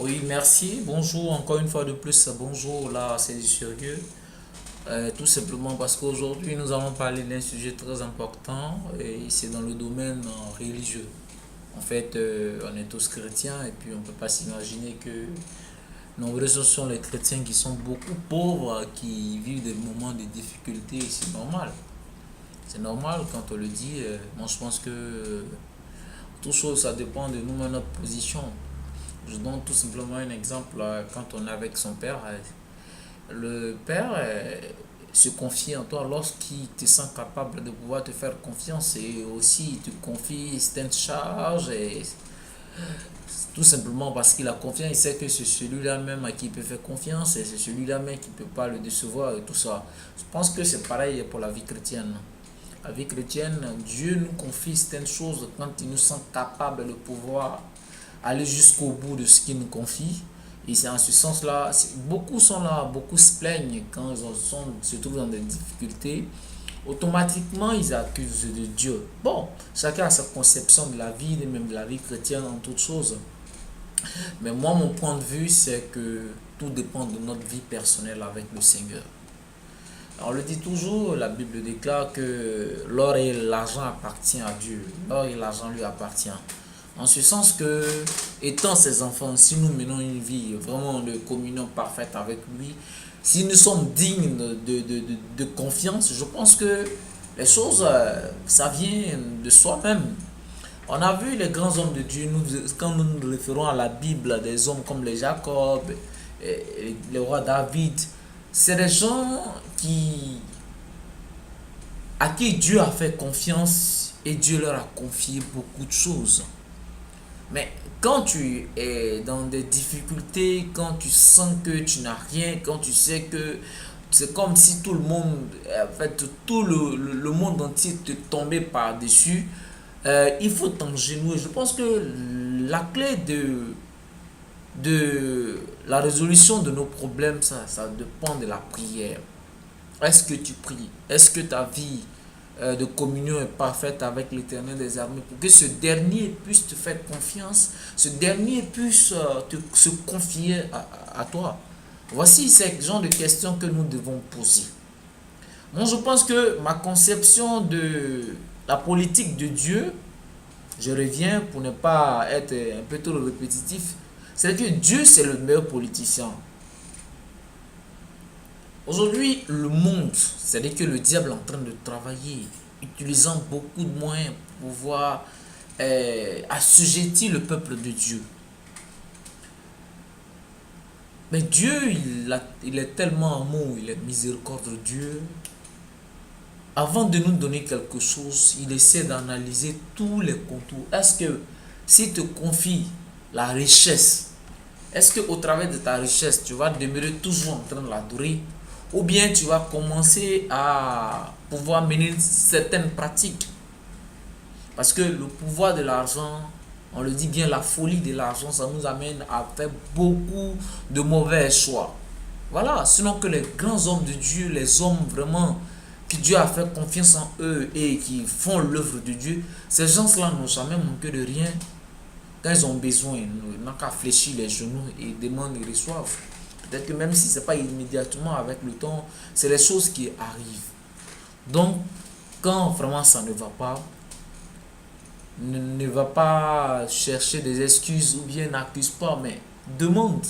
Oui, merci. Bonjour, encore une fois de plus. Bonjour, là, c'est du sérieux. Tout simplement parce qu'aujourd'hui, nous allons parler d'un sujet très important et c'est dans le domaine religieux. En fait, on est tous chrétiens et puis on ne peut pas s'imaginer que nombreux sont les chrétiens qui sont beaucoup pauvres, qui vivent des moments de difficulté. C'est normal. C'est normal quand on le dit. Moi, je pense que tout chose, ça dépend de nous, de notre position. Je donne tout simplement un exemple. Quand on est avec son père, le père se confie en toi lorsqu'il te sent capable de pouvoir te faire confiance et aussi il te confie certaines charges et tout simplement parce qu'il a confiance, il sait que c'est celui-là même à qui il peut faire confiance et c'est celui-là même qui ne peut pas le décevoir et tout ça. Je pense que c'est pareil pour la vie chrétienne. La vie chrétienne, Dieu nous confie certaines choses quand il nous sent capable de pouvoir aller jusqu'au bout de ce qu'il nous confie. Et c'est en ce sens-là, beaucoup sont là, beaucoup se plaignent quand se trouvent dans des difficultés. Automatiquement, ils accusent de Dieu. Bon, chacun a sa conception de la vie, et même de la vie chrétienne en toutes choses. Mais moi, mon point de vue, c'est que tout dépend de notre vie personnelle avec le Seigneur. On le dit toujours, la Bible déclare que l'or et l'argent appartiennent à Dieu. L'or et l'argent lui appartiennent. En ce sens que, étant ses enfants, si nous menons une vie vraiment de communion parfaite avec lui, si nous sommes dignes de confiance, je pense que les choses, ça vient de soi-même. On a vu les grands hommes de Dieu, quand nous nous référons à la Bible, des hommes comme les Jacob, et le roi David, c'est des gens à qui Dieu a fait confiance et Dieu leur a confié beaucoup de choses. Mais quand tu es dans des difficultés, quand tu sens que tu n'as rien, quand tu sais que c'est comme si tout le monde, en fait, tout le monde entier te tombait par-dessus, il faut t'engenouiller. Je pense que la clé de la résolution de nos problèmes, ça dépend de la prière. Est-ce que tu pries? Est-ce que ta vie de communion est parfaite avec l'Éternel des armées pour que ce dernier puisse te faire confiance, ce dernier puisse se confier à toi? Voici ces genres de questions que nous devons poser. Moi, je pense que ma conception de la politique de Dieu, je reviens pour ne pas être un peu trop répétitif, c'est que Dieu, c'est le meilleur politicien. Aujourd'hui, le monde, c'est-à-dire que le diable est en train de travailler, utilisant beaucoup de moyens pour pouvoir assujettir le peuple de Dieu. Mais Dieu, il est tellement amour, il est miséricordieux. Dieu, avant de nous donner quelque chose, il essaie d'analyser tous les contours. Est-ce que s'il te confie la richesse, est-ce qu'au travers de ta richesse, tu vas demeurer toujours en train de l'adorer? Ou bien tu vas commencer à pouvoir mener certaines pratiques. Parce que le pouvoir de l'argent, on le dit bien, la folie de l'argent, ça nous amène à faire beaucoup de mauvais choix. Voilà, sinon que les grands hommes de Dieu, les hommes vraiment que Dieu a fait confiance en eux et qui font l'œuvre de Dieu, ces gens-là n'ont jamais manqué de rien. Quand ils ont besoin, ils n'ont qu'à fléchir les genoux et demandent et reçoivent. Peut-être que même si ce n'est pas immédiatement avec le temps, c'est les choses qui arrivent. Donc, quand vraiment ça ne va pas, ne va pas chercher des excuses ou bien n'accuse pas, mais demande.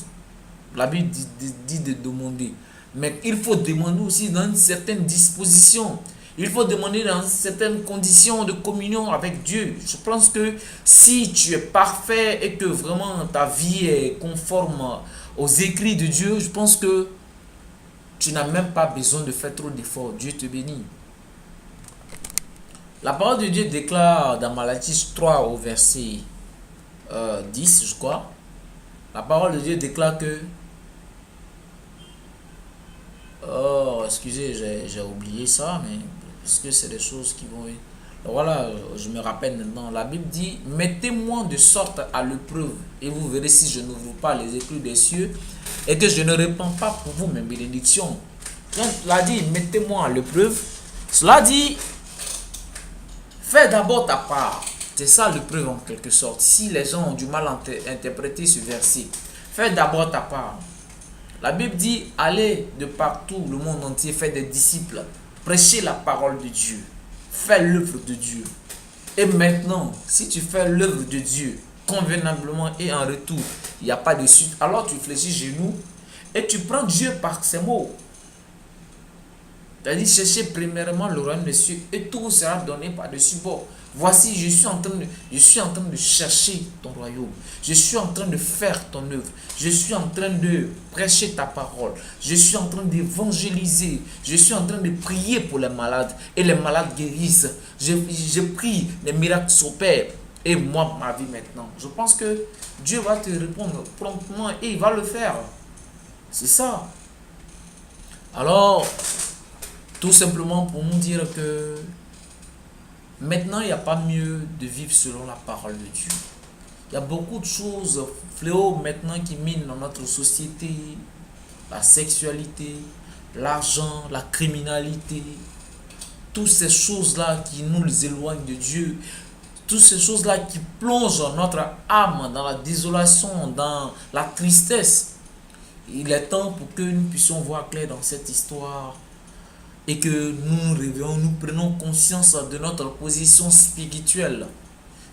La Bible dit de demander. Mais il faut demander aussi dans une certaine disposition. Il faut demander dans certaines conditions de communion avec Dieu. Je pense que si tu es parfait et que vraiment ta vie est conforme aux écrits de Dieu, je pense que tu n'as même pas besoin de faire trop d'efforts. Dieu te bénit. La parole de Dieu déclare dans Malachie 3 au verset 10, je crois. La parole de Dieu déclare que... Oh, excusez, j'ai oublié ça, mais parce que c'est des choses qui vont... Voilà, je me rappelle maintenant. La Bible dit, mettez-moi de sorte à l'épreuve, et vous verrez si je n'ouvre pas les éclus des cieux, et que je ne répands pas pour vous mes bénédictions. Donc, cela dit, mettez-moi à l'épreuve. Cela dit, fais d'abord ta part. C'est ça l'épreuve en quelque sorte. Si les gens ont du mal à interpréter ce verset, Fais d'abord ta part. La Bible dit, allez de partout, le monde entier, faire des disciples. Prêchez la parole de Dieu. Fais l'œuvre de Dieu. Et maintenant, si tu fais l'œuvre de Dieu convenablement et en retour, il n'y a pas de suite, alors tu fléchis genoux et tu prends Dieu par ses mots. C'est-à-dire, cherchez premièrement le royaume des cieux et tout sera donné par-dessus bord. Voici, je suis en train de chercher ton royaume. Je suis en train de faire ton œuvre. Je suis en train de prêcher ta parole. Je suis en train d'évangéliser. Je suis en train de prier pour les malades. Et les malades guérissent. Je prie, les miracles s'opèrent. Et moi, ma vie maintenant. Je pense que Dieu va te répondre promptement et il va le faire. C'est ça. Alors, tout simplement pour nous dire que maintenant, il n'y a pas mieux de vivre selon la parole de Dieu. Il y a beaucoup de choses, fléaux maintenant qui minent dans notre société. La sexualité, l'argent, la criminalité. Toutes ces choses-là qui nous éloignent de Dieu. Toutes ces choses-là qui plongent notre âme dans la désolation, dans la tristesse. Il est temps pour que nous puissions voir clair dans cette histoire. Et que nous nous réveillons, nous prenons conscience de notre position spirituelle.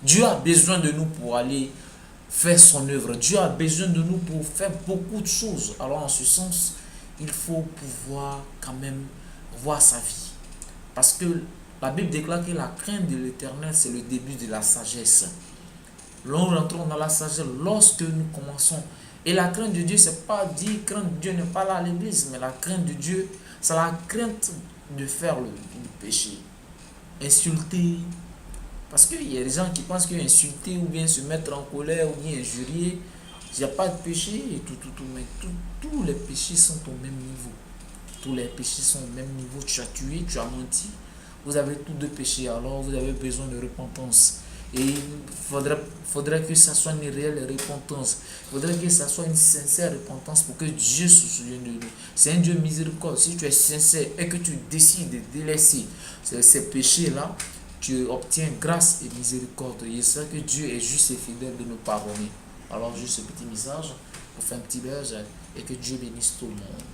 Dieu a besoin de nous pour aller faire son œuvre. Dieu a besoin de nous pour faire beaucoup de choses. Alors en ce sens, il faut pouvoir quand même voir sa vie. Parce que la Bible déclare que la crainte de l'Éternel, c'est le début de la sagesse. Nous rentrons dans la sagesse lorsque nous commençons. Et la crainte de Dieu, c'est pas dire crainte de Dieu n'est pas là à l'église, mais la crainte de Dieu, c'est la crainte de faire le péché. Insulter. Parce qu'il y a des gens qui pensent qu'insulter ou bien se mettre en colère ou bien injurier, il n'y a pas de péché et tout. Mais tous les péchés sont au même niveau. Tous les péchés sont au même niveau. Tu as tué, tu as menti. Vous avez tous deux péchés, alors vous avez besoin de repentance. Et il faudrait que ça soit une réelle repentance. Il faudrait que ça soit une sincère repentance pour que Dieu se souvienne de nous. C'est un Dieu miséricordieux. Si tu es sincère et que tu décides de délaisser ces péchés-là, tu obtiens grâce et miséricorde. Et c'est ça que Dieu est juste et fidèle de nous pardonner. Alors juste ce petit message pour faire un petit buzz et que Dieu bénisse tout le monde.